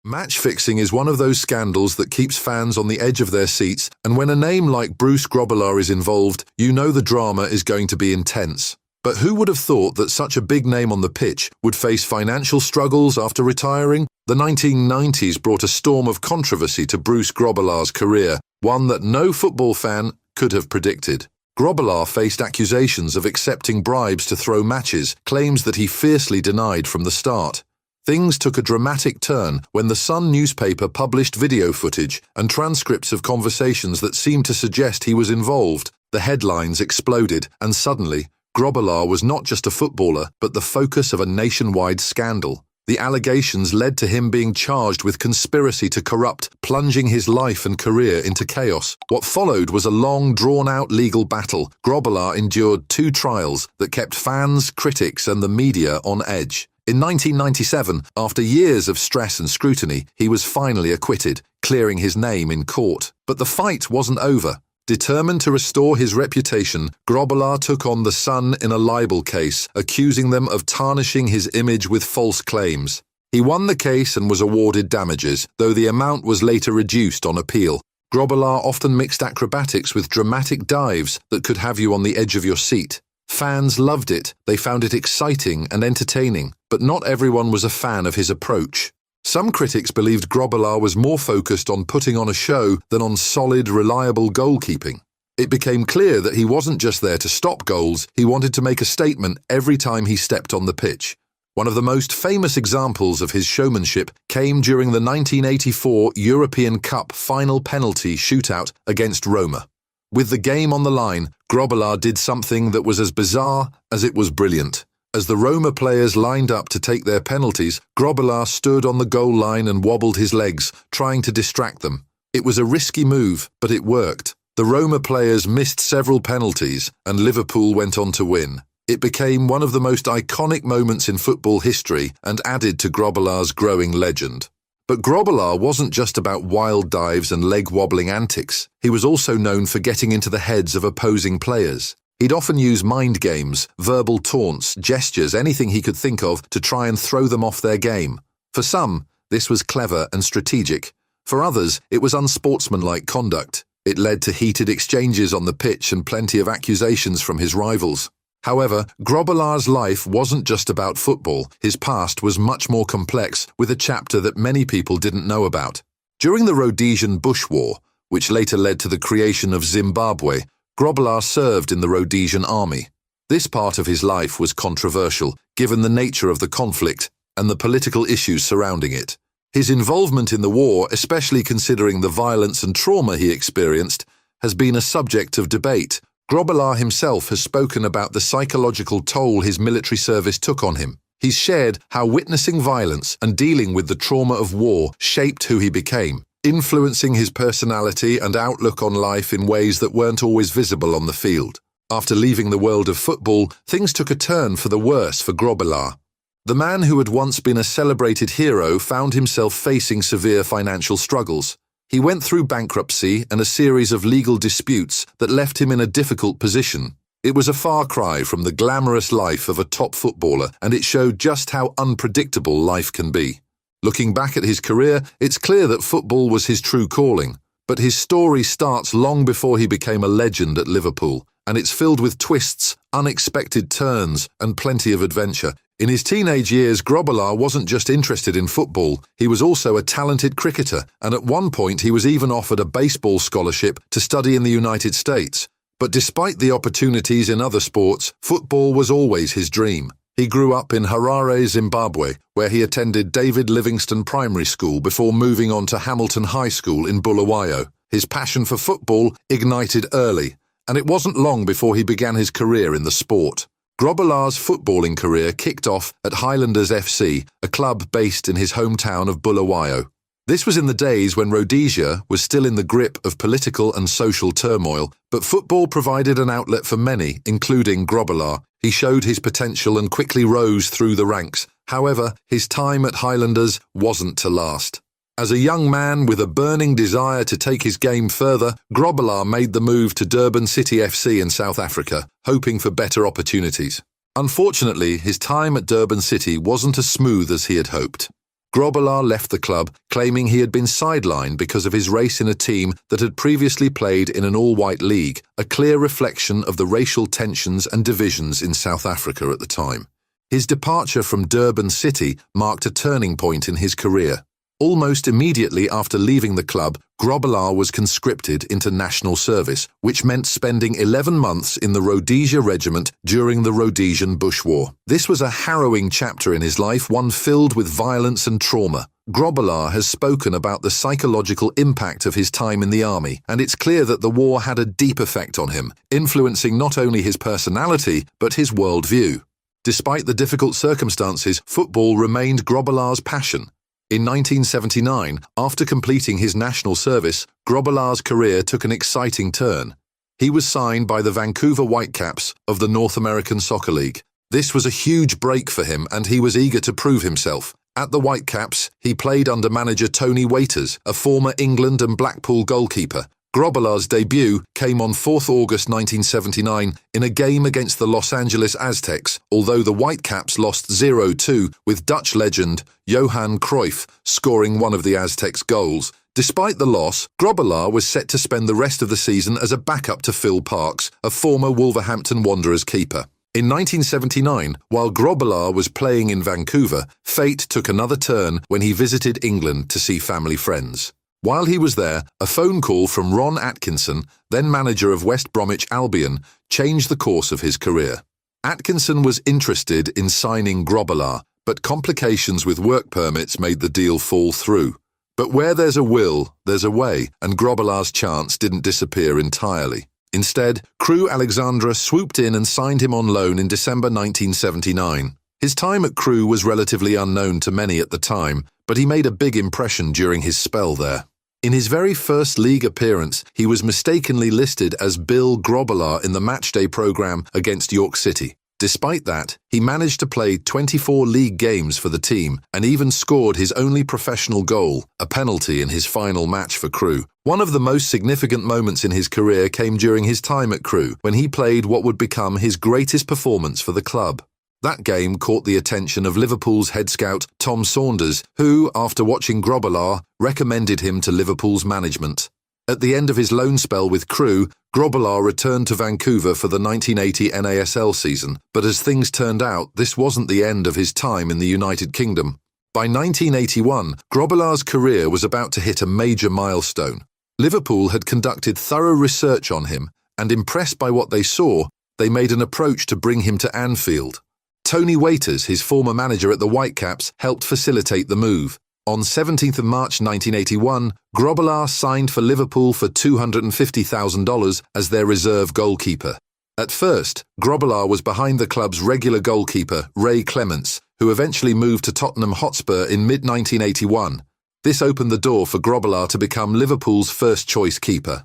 Match fixing is one of those scandals that keeps fans on the edge of their seats, and when a name like Bruce Grobbelaar is involved, you know the drama is going to be intense. But who would have thought that such a big name on the pitch would face financial struggles after retiring? The 1990s brought a storm of controversy to Bruce Grobbelaar's career, one that no football fan could have predicted. Grobbelaar faced accusations of accepting bribes to throw matches, claims that he fiercely denied from the start. Things took a dramatic turn when the Sun newspaper published video footage and transcripts of conversations that seemed to suggest he was involved. The headlines exploded, and suddenly, Grobbelaar was not just a footballer, but the focus of a nationwide scandal. The allegations led to him being charged with conspiracy to corrupt, plunging his life and career into chaos. What followed was a long, drawn-out legal battle. Grobbelaar endured 2 trials that kept fans, critics, and the media on edge. In 1997, after years of stress and scrutiny, he was finally acquitted, clearing his name in court. But the fight wasn't over. Determined to restore his reputation, Grobbelaar took on the Sun in a libel case, accusing them of tarnishing his image with false claims. He won the case and was awarded damages, though the amount was later reduced on appeal. Grobbelaar often mixed acrobatics with dramatic dives that could have you on the edge of your seat. Fans loved it, they found it exciting and entertaining, but not everyone was a fan of his approach. Some critics believed Grobbelaar was more focused on putting on a show than on solid, reliable goalkeeping. It became clear that he wasn't just there to stop goals, he wanted to make a statement every time he stepped on the pitch. One of the most famous examples of his showmanship came during the 1984 European Cup final penalty shootout against Roma. With the game on the line, Grobbelaar did something that was as bizarre as it was brilliant. As the Roma players lined up to take their penalties, Grobbelaar stood on the goal line and wobbled his legs, trying to distract them. It was a risky move, but it worked. The Roma players missed several penalties, and Liverpool went on to win. It became one of the most iconic moments in football history and added to Grobbelaar's growing legend. But Grobbelaar wasn't just about wild dives and leg-wobbling antics. He was also known for getting into the heads of opposing players. He'd often use mind games, verbal taunts, gestures, anything he could think of to try and throw them off their game. For some, this was clever and strategic. For others, it was unsportsmanlike conduct. It led to heated exchanges on the pitch and plenty of accusations from his rivals. However, Grobbelaar's life wasn't just about football. His past was much more complex, with a chapter that many people didn't know about. During the Rhodesian Bush War, which later led to the creation of Zimbabwe, Grobbelaar served in the Rhodesian army. This part of his life was controversial, given the nature of the conflict and the political issues surrounding it. His involvement in the war, especially considering the violence and trauma he experienced, has been a subject of debate. Grobbelaar himself has spoken about the psychological toll his military service took on him. He's shared how witnessing violence and dealing with the trauma of war shaped who he became, influencing his personality and outlook on life in ways that weren't always visible on the field. After leaving the world of football, things took a turn for the worse for Grobbelaar. The man who had once been a celebrated hero found himself facing severe financial struggles. He went through bankruptcy and a series of legal disputes that left him in a difficult position. It was a far cry from the glamorous life of a top footballer, and it showed just how unpredictable life can be. Looking back at his career, it's clear that football was his true calling. But his story starts long before he became a legend at Liverpool, and it's filled with twists, unexpected turns, and plenty of adventure. In his teenage years, Grobbelaar wasn't just interested in football, he was also a talented cricketer, and at one point he was even offered a baseball scholarship to study in the United States. But despite the opportunities in other sports, football was always his dream. He grew up in Harare, Zimbabwe, where he attended David Livingstone Primary School before moving on to Hamilton High School in Bulawayo. His passion for football ignited early, and it wasn't long before he began his career in the sport. Grobbelaar's footballing career kicked off at Highlanders FC, a club based in his hometown of Bulawayo. This was in the days when Rhodesia was still in the grip of political and social turmoil, but football provided an outlet for many, including Grobbelaar. He showed his potential and quickly rose through the ranks. However, his time at Highlanders wasn't to last. As a young man with a burning desire to take his game further, Grobbelaar made the move to Durban City FC in South Africa, hoping for better opportunities. Unfortunately, his time at Durban City wasn't as smooth as he had hoped. Grobbelaar left the club, claiming he had been sidelined because of his race in a team that had previously played in an all-white league, a clear reflection of the racial tensions and divisions in South Africa at the time. His departure from Durban City marked a turning point in his career. Almost immediately after leaving the club, Grobbelaar was conscripted into national service, which meant spending 11 months in the Rhodesia Regiment during the Rhodesian Bush War. This was a harrowing chapter in his life, one filled with violence and trauma. Grobbelaar has spoken about the psychological impact of his time in the army, and it's clear that the war had a deep effect on him, influencing not only his personality, but his worldview. Despite the difficult circumstances, football remained Grobbelaar's passion. In 1979, after completing his national service, Grobbelaar's career took an exciting turn. He was signed by the Vancouver Whitecaps of the North American Soccer League. This was a huge break for him, and he was eager to prove himself. At the Whitecaps, he played under manager Tony Waiters, a former England and Blackpool goalkeeper. Grobbelaar's debut came on 4 August 1979 in a game against the Los Angeles Aztecs, although the Whitecaps lost 0-2, with Dutch legend Johan Cruyff scoring one of the Aztecs' goals. Despite the loss, Grobbelaar was set to spend the rest of the season as a backup to Phil Parkes, a former Wolverhampton Wanderers keeper. In 1979, while Grobbelaar was playing in Vancouver, fate took another turn when he visited England to see family friends. While he was there, a phone call from Ron Atkinson, then manager of West Bromwich Albion, changed the course of his career. Atkinson was interested in signing Grobbelaar, but complications with work permits made the deal fall through. But where there's a will, there's a way, and Grobbelaar's chance didn't disappear entirely. Instead, Crewe Alexandra swooped in and signed him on loan in December 1979. His time at Crewe was relatively unknown to many at the time, but he made a big impression during his spell there. In his very first league appearance, he was mistakenly listed as Bill Grobbelaar in the matchday programme against York City. Despite that, he managed to play 24 league games for the team and even scored his only professional goal, a penalty in his final match for Crewe. One of the most significant moments in his career came during his time at Crewe, when he played what would become his greatest performance for the club. That game caught the attention of Liverpool's head scout Tom Saunders, who, after watching Grobbelaar, recommended him to Liverpool's management. At the end of his loan spell with Crewe, Grobbelaar returned to Vancouver for the 1980 NASL season, but as things turned out, this wasn't the end of his time in the United Kingdom. By 1981, Grobbelaar's career was about to hit a major milestone. Liverpool had conducted thorough research on him, and impressed by what they saw, they made an approach to bring him to Anfield. Tony Waiters, his former manager at the Whitecaps, helped facilitate the move. On 17th of March 1981, Grobbelaar signed for Liverpool for $250,000 as their reserve goalkeeper. At first, Grobbelaar was behind the club's regular goalkeeper, Ray Clements, who eventually moved to Tottenham Hotspur in mid-1981. This opened the door for Grobbelaar to become Liverpool's first-choice keeper.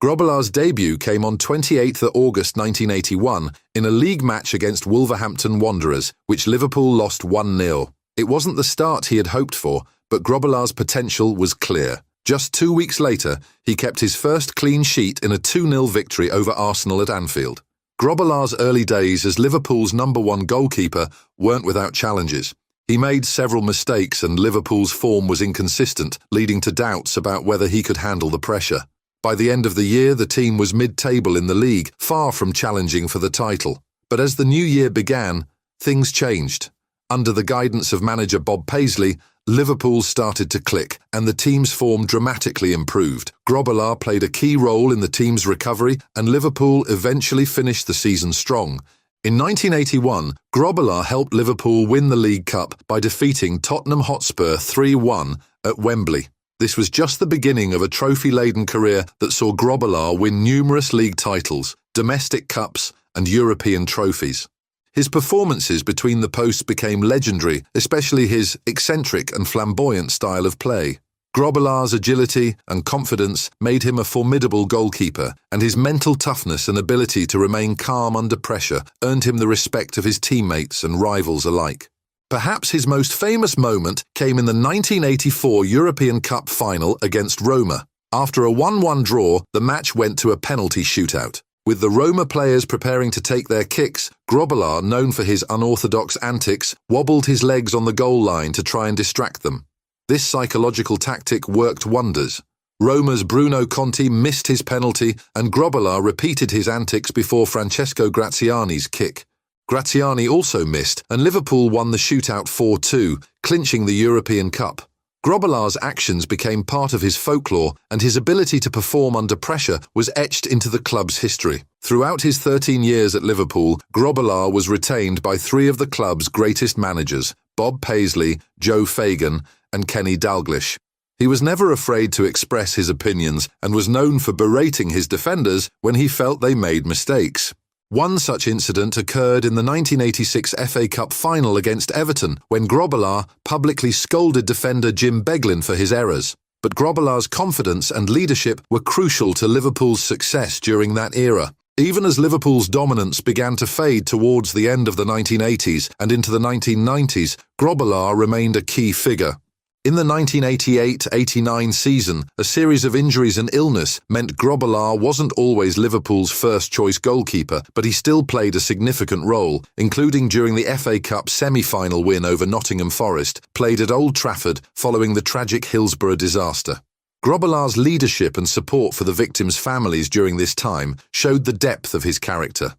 Grobbelaar's debut came on 28th of August 1981 in a league match against Wolverhampton Wanderers, which Liverpool lost 1-0. It wasn't the start he had hoped for, but Grobbelaar's potential was clear. Just 2 weeks later, he kept his first clean sheet in a 2-0 victory over Arsenal at Anfield. Grobbelaar's early days as Liverpool's #1 goalkeeper weren't without challenges. He made several mistakes and Liverpool's form was inconsistent, leading to doubts about whether he could handle the pressure. By the end of the year, the team was mid-table in the league, far from challenging for the title. But as the new year began, things changed. Under the guidance of manager Bob Paisley, Liverpool started to click, and the team's form dramatically improved. Grobbelaar played a key role in the team's recovery, and Liverpool eventually finished the season strong. In 1981, Grobbelaar helped Liverpool win the League Cup by defeating Tottenham Hotspur 3-1 at Wembley. This was just the beginning of a trophy-laden career that saw Grobbelaar win numerous league titles, domestic cups, and European trophies. His performances between the posts became legendary, especially his eccentric and flamboyant style of play. Grobbelaar's agility and confidence made him a formidable goalkeeper, and his mental toughness and ability to remain calm under pressure earned him the respect of his teammates and rivals alike. Perhaps his most famous moment came in the 1984 European Cup final against Roma. After a 1-1 draw, the match went to a penalty shootout. With the Roma players preparing to take their kicks, Grobbelaar, known for his unorthodox antics, wobbled his legs on the goal line to try and distract them. This psychological tactic worked wonders. Roma's Bruno Conti missed his penalty and Grobbelaar repeated his antics before Francesco Graziani's kick. Graziani also missed and Liverpool won the shootout 4-2, clinching the European Cup. Grobbelaar's actions became part of his folklore and his ability to perform under pressure was etched into the club's history. Throughout his 13 years at Liverpool, Grobbelaar was retained by three of the club's greatest managers, Bob Paisley, Joe Fagan, and Kenny Dalglish. He was never afraid to express his opinions and was known for berating his defenders when he felt they made mistakes. One such incident occurred in the 1986 FA Cup final against Everton when Grobbelaar publicly scolded defender Jim Beglin for his errors. But Grobbelaar's confidence and leadership were crucial to Liverpool's success during that era. Even as Liverpool's dominance began to fade towards the end of the 1980s and into the 1990s, Grobbelaar remained a key figure. In the 1988-89 season, a series of injuries and illness meant Grobbelaar wasn't always Liverpool's first-choice goalkeeper, but he still played a significant role, including during the FA Cup semi-final win over Nottingham Forest, played at Old Trafford following the tragic Hillsborough disaster. Grobbelaar's leadership and support for the victims' families during this time showed the depth of his character.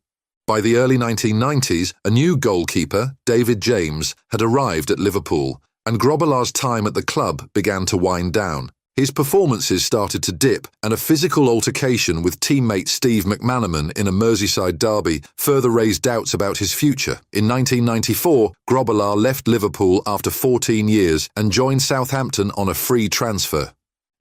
By the early 1990s, a new goalkeeper, David James, had arrived at Liverpool, and Grobbelaar's time at the club began to wind down. His performances started to dip, and a physical altercation with teammate Steve McManaman in a Merseyside derby further raised doubts about his future. In 1994, Grobbelaar left Liverpool after 14 years and joined Southampton on a free transfer.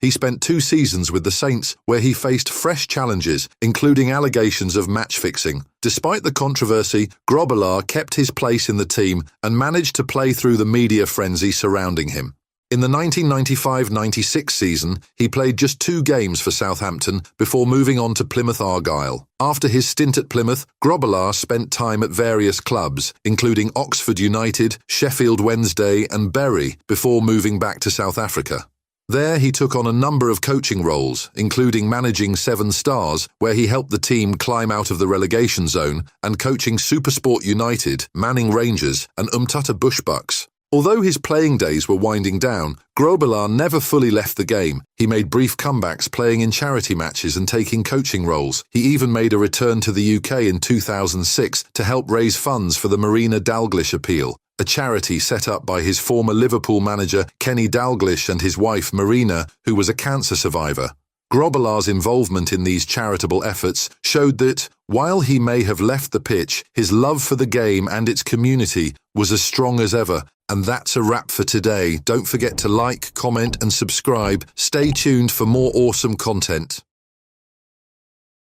He spent 2 seasons with the Saints, where he faced fresh challenges, including allegations of match-fixing. Despite the controversy, Grobbelaar kept his place in the team and managed to play through the media frenzy surrounding him. In the 1995-96 season, he played just 2 games for Southampton before moving on to Plymouth Argyle. After his stint at Plymouth, Grobbelaar spent time at various clubs, including Oxford United, Sheffield Wednesday and Bury, before moving back to South Africa. There he took on a number of coaching roles, including managing Seven Stars, where he helped the team climb out of the relegation zone, and coaching Supersport United, Manning Rangers and Umtata Bushbucks. Although his playing days were winding down, Grobbelaar never fully left the game. He made brief comebacks playing in charity matches and taking coaching roles. He even made a return to the UK in 2006 to help raise funds for the Marina Dalglish appeal, a charity set up by his former Liverpool manager Kenny Dalglish and his wife Marina, who was a cancer survivor. Grobbelaar's involvement in these charitable efforts showed that, while he may have left the pitch, his love for the game and its community was as strong as ever. And that's a wrap for today. Don't forget to like, comment and subscribe. Stay tuned for more awesome content.